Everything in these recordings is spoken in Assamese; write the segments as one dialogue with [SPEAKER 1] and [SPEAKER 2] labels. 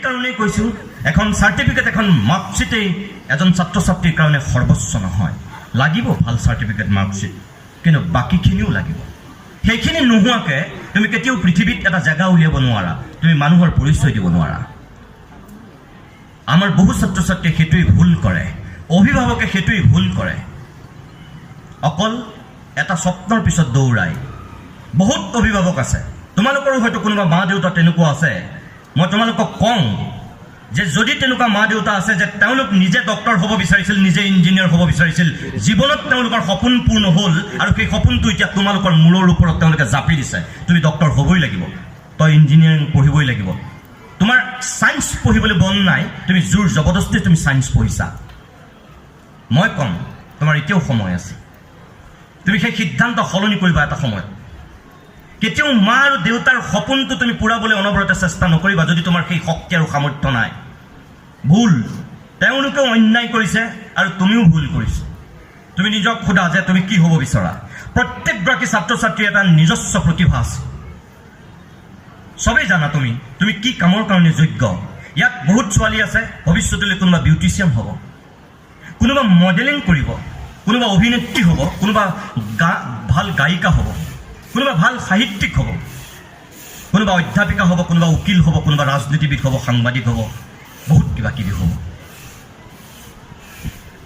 [SPEAKER 1] কাৰণেই কৈছোঁ এখন চাৰ্টিফিকেট এখন মাৰ্কশ্বিটেই এজন ছাত্ৰ ছাত্ৰীৰ কাৰণে সৰ্বোচ্চ নহয় লাগিব ভাল চাৰ্টিফিকেট মাৰ্কশ্বিট কিন্তু বাকীখিনিও লাগিব সেইখিনি নোহোৱাকৈ তুমি কেতিয়াও পৃথিৱীত এটা জেগা উলিয়াব নোৱাৰা তুমি মানুহৰ পৰিচয় দিব নোৱাৰা আমাৰ বহু ছাত্ৰ ছাত্ৰীয়ে সেইটোৱেই ভুল কৰে অভিভাৱকে সেইটোৱেই ভুল কৰে অকল এটা স্বপ্নৰ পিছত দৌৰাই বহুত অভিভাৱক আছে তোমালোকৰো হয়তো কোনোবা মা দেউতা তেনেকুৱা আছে মই তোমালোকক কওঁ যে যদি তেনেকুৱা মা দেউতা আছে যে তেওঁলোক নিজে ডক্টৰ হ'ব বিচাৰিছিল নিজে ইঞ্জিনিয়াৰ হ'ব বিচাৰিছিল জীৱনত তেওঁলোকৰ সপোন পূৰ্ণ হ'ল আৰু সেই সপোনটো এতিয়া তোমালোকৰ মূৰৰ ওপৰত তেওঁলোকে জাপি দিছে তুমি ডক্টৰ হ'বই লাগিব তই ইঞ্জিনিয়াৰিং পঢ়িবই লাগিব তোমাৰ ছায়েন্স পঢ়িবলৈ মন নাই তুমি জোৰ জবৰদস্তি তুমি ছায়েন্স পঢ়িছা মই ক'ম তোমাৰ এতিয়াও সময় আছে তুমি সেই সিদ্ধান্ত সলনি কৰিবা এটা সময়ত কেতিয়াও মা আৰু দেউতাৰ সপোনটো তুমি পূৰাবলৈ অনবৰতে চেষ্টা নকৰিবা যদি তোমাৰ সেই শক্তি আৰু সামৰ্থ্য নাই ভুল তেওঁলোকেও অন্যায় কৰিছে আৰু তুমিও ভুল কৰিছা তুমি নিজক সোধা যে তুমি কি হ'ব বিচৰা প্ৰত্যেকগৰাকী ছাত্ৰ ছাত্ৰীৰ এটা নিজস্ব প্ৰতিভা আছে সবেই জানা তুমি কি কামৰ কাৰণে যোগ্য ইয়াত বহুত ছোৱালী আছে ভৱিষ্যতলৈ কোনোবা বিউটিচিয়ান হ'ব কোনোবা মডেলিং কৰিব কোনোবা অভিনেত্ৰী হ'ব কোনোবা ভাল গায়িকা হ'ব কোনোবা ভাল সাহিত্যিক হ'ব কোনোবা অধ্যাপিকা হ'ব কোনোবা উকিল হ'ব কোনোবা ৰাজনীতিবিদ হ'ব সাংবাদিক হ'ব বহুত কিবা কিবি হ'ব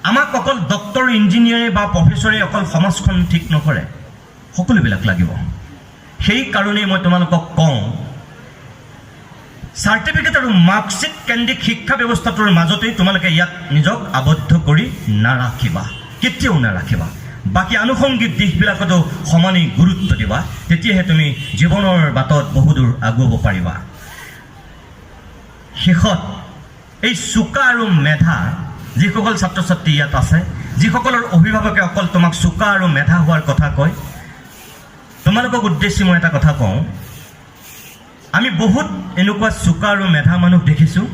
[SPEAKER 1] আমাক অকল ডক্টৰ ইঞ্জিনিয়াৰে বা প্ৰফেচৰে অকল সমাজখন ঠিক নকৰে সকলোবিলাক লাগিব সেইকাৰণেই মই তোমালোকক কওঁ চাৰ্টিফিকেট আৰু মাৰ্কশ্বিট কেন্দ্ৰিক শিক্ষা ব্যৱস্থাটোৰ মাজতেই তোমালোকে ইয়াত নিজক আবদ্ধ কৰি নাৰাখিবা কেতিয়াও নাৰাখিবা বাকী আনুষংগিক দিশবিলাকতো সমানেই গুৰুত্ব দিবা তেতিয়াহে তুমি জীৱনৰ বাটত বহুদূৰ আগুৱাব পাৰিবা শেষত এই চোকা আৰু মেধা যিসকল ছাত্ৰ ছাত্ৰী ইয়াত আছে যিসকলৰ অভিভাৱকে অকল তোমাক চোকা আৰু মেধা হোৱাৰ কথা কয় তোমালোকক উদ্দেশ্যি মই এটা কথা কওঁ আমি বহুত এনেকুৱা চোকা আৰু মেধা মানুহ দেখিছোঁ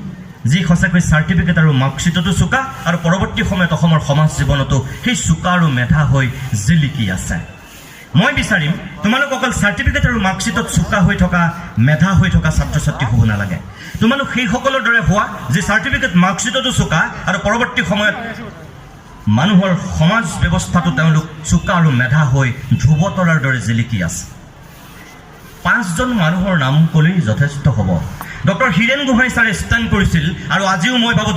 [SPEAKER 1] যি সঁচাকৈ চাৰ্টিফিকেট আৰু মাৰ্কশ্বিটতো চোকা আৰু পৰৱৰ্তী সময়ত অসমৰ সমাজ জীৱনতো সেই চোকা আৰু মেধা হৈ জিলিকি আছে মই বিচাৰিম তোমালোক অকল চাৰ্টিফিকেট আৰু মাৰ্কশ্বিটত চোকা হৈ থকা মেধা হৈ থকা ছাত্ৰ ছাত্ৰী হ'ব নালাগে তোমালোক সেইসকলৰ দৰে হোৱা যি চাৰ্টিফিকেট মাৰ্কশ্বিটতো চোকা আৰু পৰৱৰ্তী সময়ত মানুহৰ সমাজ ব্যৱস্থাটো তেওঁলোক চোকা আৰু মেধা হৈ ধ্ৰুৱতৰাৰ দৰে জিলিকি আছে 5 জন মানুহৰ নাম ক'লেই যথেষ্ট হ'ব ডক্টৰ হীৰেণ গোহাঁই ছাৰে ষ্টেণ্ড কৰিছিল আৰু আজিও মই ভাবোঁ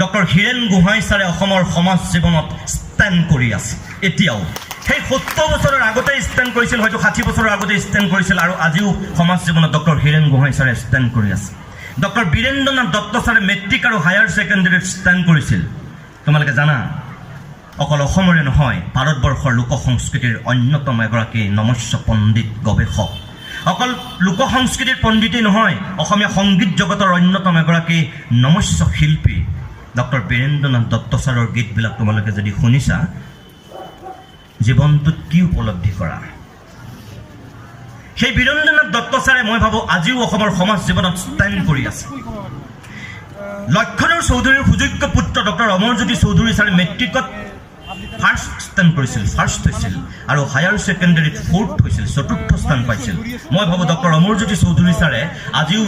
[SPEAKER 1] ডক্টৰ হীৰেণ গোহাঁই ছাৰে অসমৰ সমাজ জীৱনত ষ্টেণ্ড কৰি আছে এতিয়াও সেই 70 বছৰৰ আগতে ষ্টেণ্ড কৰিছিল হয়তো 60 বছৰৰ আগতে ষ্টেণ্ড কৰিছিল আৰু আজিও সমাজ জীৱনত ডক্টৰ হীৰেণ গোহাঁই ছাৰে ষ্টেণ্ড কৰি আছে ডক্টৰ বীৰেন্দ্ৰনাথ দত্ত ছাৰে মেট্ৰিক আৰু হায়াৰ ছেকেণ্ডেৰীত ষ্টেণ্ড কৰিছিল তোমালোকে জানা অকল অসমৰে নহয় ভাৰতবৰ্ষৰ লোক সংস্কৃতিৰ অন্যতম এগৰাকী নমস্য পণ্ডিত গৱেষক অকল লোক সংস্কৃতিৰ পণ্ডিতেই নহয় অসমীয়া সংগীত জগতৰ অন্যতম এগৰাকী নমস্য শিল্পী ডক্টৰ বীৰেন্দ্ৰনাথ দত্ত ছাৰৰ গীতবিলাক তোমালোকে যদি শুনিছা জীৱনটোত কি উপলব্ধি কৰা সেই বীৰেন্দ্ৰনাথ দত্ত ছাৰে মই ভাবোঁ আজিও অসমৰ সমাজ জীৱনত ষ্টেণ্ড কৰি আছে লক্ষ্মণৰ চৌধুৰীৰ সুযোগ্য পুত্ৰ ডক্টৰ অমৰজ্যোতি চৌধুৰী ছাৰে মেট্ৰিকত ফাৰ্ষ্ট ষ্টেণ্ড কৰিছিল ফাৰ্ষ্ট হৈছিল আৰু হায়াৰ ছেকেণ্ডেৰীত ফ'ৰ্থ হৈছিল চতুৰ্থ স্থান পাইছিল মই ভাবোঁ ডক্টৰ অমৰজ্যোতি চৌধুৰী ছাৰে আজিও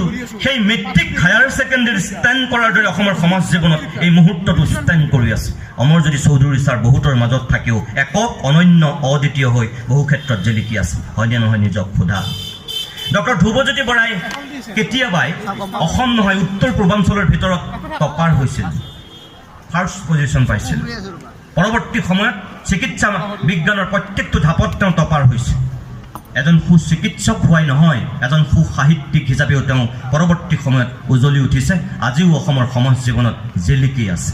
[SPEAKER 1] সেই মেট্ৰিক হায়াৰ ছেকেণ্ডেৰী ষ্টেণ্ড কৰাৰ দৰে অসমৰ সমাজ জীৱনত এই মুহূৰ্তটো ষ্টেণ্ড কৰি আছে অমৰজ্যোতি চৌধুৰী ছাৰ বহুতৰ মাজত থাকিও একক অনন্য অদ্বিতীয় হৈ বহু ক্ষেত্ৰত জিলিকি আছে হয়নে নহয় নিজক সোধা ডক্টৰ ধ্ৰুৱজ্যোতি বৰাই কেতিয়াবাই অসম নহয় উত্তৰ পূৰ্বাঞ্চলৰ ভিতৰত টপাৰ হৈছিল ফাৰ্ষ্ট পজিশ্যন পাইছিল পৰৱৰ্তী সময়ত চিকিৎসা বিজ্ঞানৰ প্ৰত্যেকটো ধাপত তেওঁ টপাৰ হৈছে এজন সুচিকিৎসক হোৱাই নহয় এজন সুসাহিত্যিক হিচাপেও তেওঁ পৰৱৰ্তী সময়ত উজলি উঠিছে আজিও অসমৰ সমাজ জীৱনত জিলিকি আছে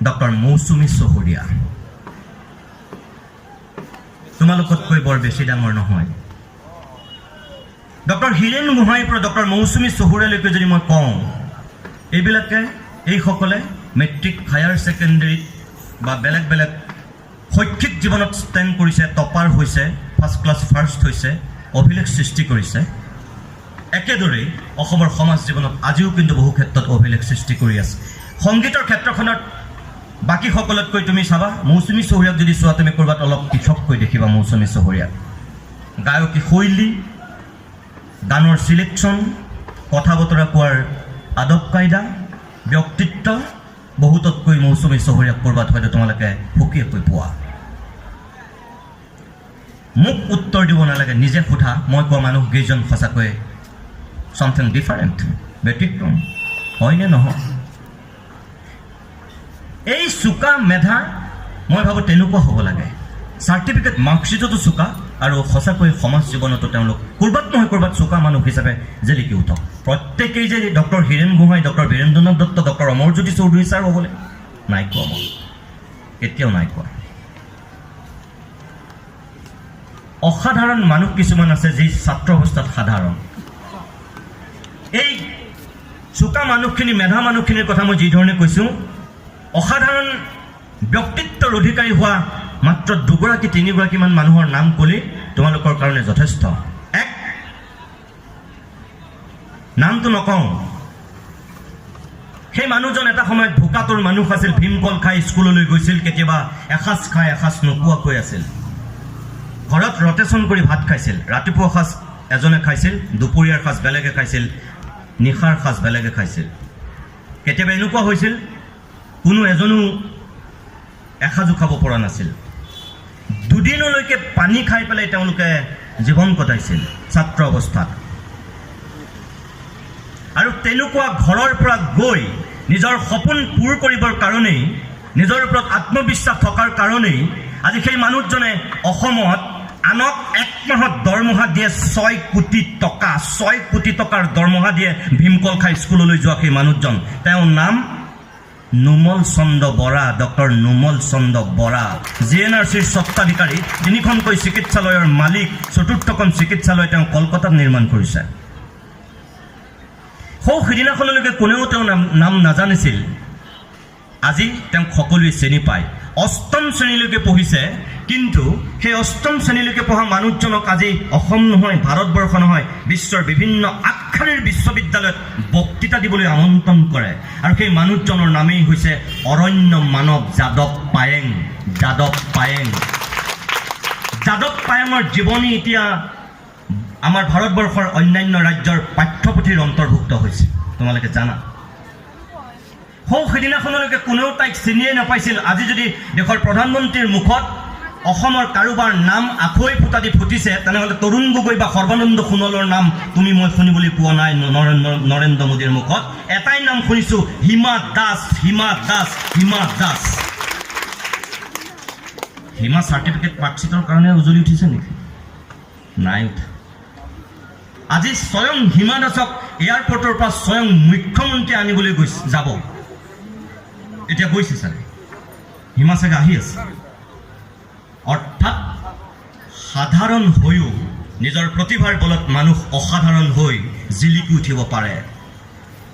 [SPEAKER 1] ডক্টৰ মৌচুমী চহুৰীয়া তোমালোকতকৈ বৰ বেছি ডাঙৰ নহয় ডক্টৰ হীৰেণ গোহাঁইৰ পৰা ডক্টৰ মৌচুমী চহুৰীয়ালৈকে যদি মই কওঁ এইসকলে মেট্ৰিক হায়াৰ ছেকেণ্ডেৰীত বা বেলেগ বেলেগ শৈক্ষিক জীৱনত ষ্টেণ্ড কৰিছে টপাৰ হৈছে ফাৰ্ষ্ট ক্লাছ ফাৰ্ষ্ট হৈছে অভিলেখ সৃষ্টি কৰিছে একেদৰেই অসমৰ সমাজ জীৱনত আজিও কিন্তু বহু ক্ষেত্ৰত অভিলেখ সৃষ্টি কৰি আছে সংগীতৰ ক্ষেত্ৰখনত বাকীসকলতকৈ তুমি চাবা মৌচুমী চহুৰীয়াক যদি চোৱা তুমি ক'ৰবাত অলপ পৃথককৈ দেখিবা মৌচুমী চহুৰীয়াক গায়কী শৈলী গানৰ চিলেকশ্যন কথা বতৰা কোৱাৰ আদব কায়দা ব্যক্তিত্ব বহুততকৈ মৌচুমী চহৰীয়া ক'ৰবাত হয়তো তোমালোকে সুকীয়াকৈ পোৱা মোক উত্তৰ দিব নালাগে নিজে সোধা মই কোৱা মানুহ কেইজন সঁচাকৈ something different ব্যতিক্ৰম হয়নে নহয় এই চোকা মেধা মই ভাবোঁ তেনেকুৱা হ'ব লাগে চাৰ্টিফিকেট মাৰ্কশ্বিটতো চোকা আৰু সঁচাকৈ সমাজ জীৱনতো তেওঁলোক ক'ৰবাত নহয় ক'ৰবাত চোকা মানুহ হিচাপে জিলিকি উঠক প্ৰত্যেকেই যে doctor Hiren Gohain doctor Birendranath Dutta doctor Amarjyoti Choudhury sir হ'বলৈ নাই কোৱা মই কেতিয়াও নাই কোৱা অসাধাৰণ মানুহ কিছুমান আছে যি ছাত্ৰ অৱস্থাত সাধাৰণ এই চোকা মানুহখিনি মেধা মানুহখিনিৰ কথা মই যিধৰণে কৈছোঁ অসাধাৰণ ব্যক্তিত্বৰ অধিকাৰী হোৱা মাত্ৰ দুগৰাকী তিনিগৰাকীমান মানুহৰ নাম ক'লে তোমালোকৰ কাৰণে যথেষ্ট এক নামটো নকওঁ সেই মানুহজন এটা সময়ত ভোকাতুৰ মানুহ আছিল ভীমকল খাই স্কুললৈ গৈছিল কেতিয়াবা এসাঁজ খাই এসাঁজ নোপোৱাকৈ আছিল ঘৰত ৰটেশ্যন কৰি ভাত খাইছিল ৰাতিপুৱা সাঁজ এজনে খাইছিল দুপৰীয়াৰ সাঁজ বেলেগে খাইছিল নিশাৰ সাঁজ বেলেগে খাইছিল কেতিয়াবা এনেকুৱা হৈছিল কোনো এজনো এসাঁজো খাব পৰা নাছিল দুদিনলৈকে পানী খাই পেলাই তেওঁলোকে জীৱন কটাইছিল ছাত্ৰ অৱস্থাত আৰু তেনেকুৱা ঘৰৰ পৰা গৈ নিজৰ সপোন পূৰ কৰিবৰ কাৰণেই নিজৰ ওপৰত আত্মবিশ্বাস থকাৰ কাৰণেই আজি সেই মানুহজনে অসমত আনক এক মাহত দৰমহা দিয়ে 6 কোটি টকাৰ দৰমহা দিয়ে ভীমকল খাই স্কুললৈ যোৱা সেই মানুহজন তেওঁৰ নাম নুমল চন্দ্ৰ বৰা ডক্টৰ নুমল চন্দ্ৰ বৰা জিএনআৰচিৰ স্বত্বাধিকাৰী 3খনকৈ চিকিৎসালয়ৰ মালিক 4ৰ্থখন চিকিৎসালয় তেওঁ কলকাতাত নিৰ্মাণ কৰিছে সিদিনাখনলৈকে কোনেও তেওঁ নাম নাজানিছিল আজি তেওঁক সকলোৱে চিনি পায় 8ম শ্ৰেণীলৈকে পঢ়িছে কিন্তু সেই 8ম শ্ৰেণীলৈকে পঢ়া মানুহজনক আজি অসম নহয় ভাৰতবৰ্ষ নহয় বিশ্বৰ বিভিন্ন আগশাৰীৰ বিশ্ববিদ্যালয়ত বক্তৃতা দিবলৈ আমন্ত্ৰণ কৰে আৰু সেই মানুহজনৰ নামেই হৈছে অৰণ্য মানৱ যাদৱ পায়েঙৰ জীৱনী এতিয়া আমাৰ ভাৰতবৰ্ষৰ অন্যান্য ৰাজ্যৰ পাঠ্যপুথিৰ অন্তৰ্ভুক্ত হৈছে তোমালোকে জানা সিদিনাখনলৈকে কোনেও তাইক চিনিয়ে নাপাইছিল আজি যদি দেশৰ প্ৰধানমন্ত্ৰীৰ মুখত অসমৰ কাৰোবাৰ নাম আখৈ ফুটা দি ফুটিছে তেনেহ'লে তৰুণ গগৈ বা সৰ্বানন্দ সোণোৱালৰ নাম তুমি মই শুনিবলৈ পোৱা নাই নৰেন্দ্ৰ মোদীৰ মুখত এটাই নাম শুনিছোঁ হিমা দাস হিমা চাৰ্টিফিকেট মাৰ্কশ্বিটৰ কাৰণে উজলি উঠিছে নেকি নাই উঠা আজি স্বয়ং হিমা দাসক এয়াৰপৰ্টৰ পৰা স্বয়ং মুখ্যমন্ত্ৰী আনিবলৈ যাব এতিয়া গৈছে চাগে হিমা চাগে আহি আছে অৰ্থাৎ সাধাৰণ হৈও নিজৰ প্ৰতিভাৰ বলত মানুহ অসাধাৰণ হৈ জিলিকি উঠিব পাৰে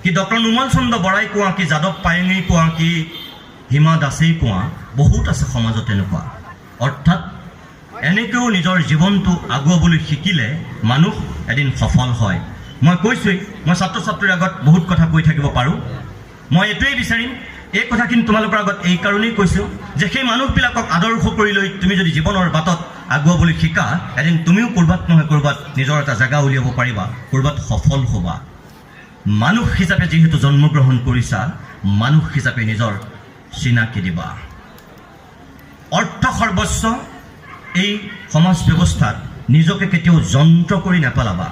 [SPEAKER 1] কি ডক্টৰ নুমল চন্দ্ৰ বৰাই কোৱা কি যাদৱ পায়েঙেই কোৱা কি হিমা দাসেই কোৱা বহুত আছে সমাজত তেনেকুৱা অৰ্থাৎ এনেকৈও নিজৰ জীৱনটো আগুৱাবলৈ শিকিলে মানুহ এদিন সফল হয় মই কৈছোঁৱেই মই ছাত্ৰ ছাত্ৰীৰ আগত বহুত কথা কৈ থাকিব পাৰোঁ মই এইটোৱেই বিচাৰিম এই কথাখিনি তোমালোকৰ আগত এই কাৰণেই কৈছোঁ যে সেই মানুহবিলাকক আদৰ্শ কৰি লৈ তুমি যদি জীৱনৰ বাটত আগুৱাবলৈ শিকা এদিন তুমিও ক'ৰবাত নহয় ক'ৰবাত নিজৰ এটা জেগা উলিয়াব পাৰিবা ক'ৰবাত সফল হ'বা মানুহ হিচাপে যিহেতু জন্মগ্ৰহণ কৰিছা মানুহ হিচাপে নিজৰ চিনাকি দিবা অৰ্থ সৰ্বস্ব এই সমাজ ব্যৱস্থাত নিজকে কেতিয়াও যন্ত্ৰ কৰি নেপেলাবা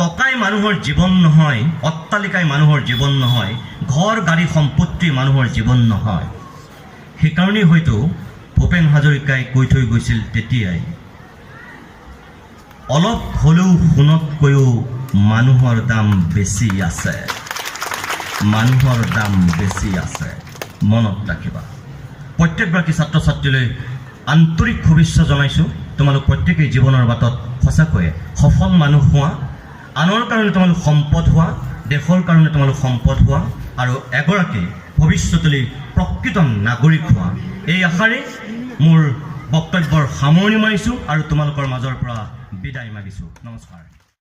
[SPEAKER 1] টকাই মানুহৰ জীৱন নহয় অট্টালিকাই মানুহৰ জীৱন নহয় ঘৰ গাড়ী সম্পত্তি মানুহৰ জীৱন নহয় সেইকাৰণেই হয়তো ভূপেন হাজৰিকাই কৈ থৈ গৈছিল তেতিয়াই অলপ হ'লেও সোণতকৈও মানুহৰ দাম বেছি আছে মনত ৰাখিবা প্ৰত্যেকগৰাকী ছাত্ৰ ছাত্ৰীলৈ আন্তৰিক শুভেচ্ছা জনাইছোঁ তোমালোক প্ৰত্যেকেই জীৱনৰ বাটত সঁচাকৈয়ে সফল মানুহ হোৱা আনৰ কাৰণে তোমালোক সম্পদ হোৱা দেশৰ কাৰণে তোমালোক সম্পদ হোৱা আৰু এগৰাকী ভৱিষ্যতলৈ প্ৰকৃত নাগৰিক হোৱা এই আশাৰে মোৰ বক্তব্যৰ সামৰণি মাৰিছোঁ আৰু তোমালোকৰ মাজৰ পৰা বিদায় মাগিছোঁ নমস্কাৰ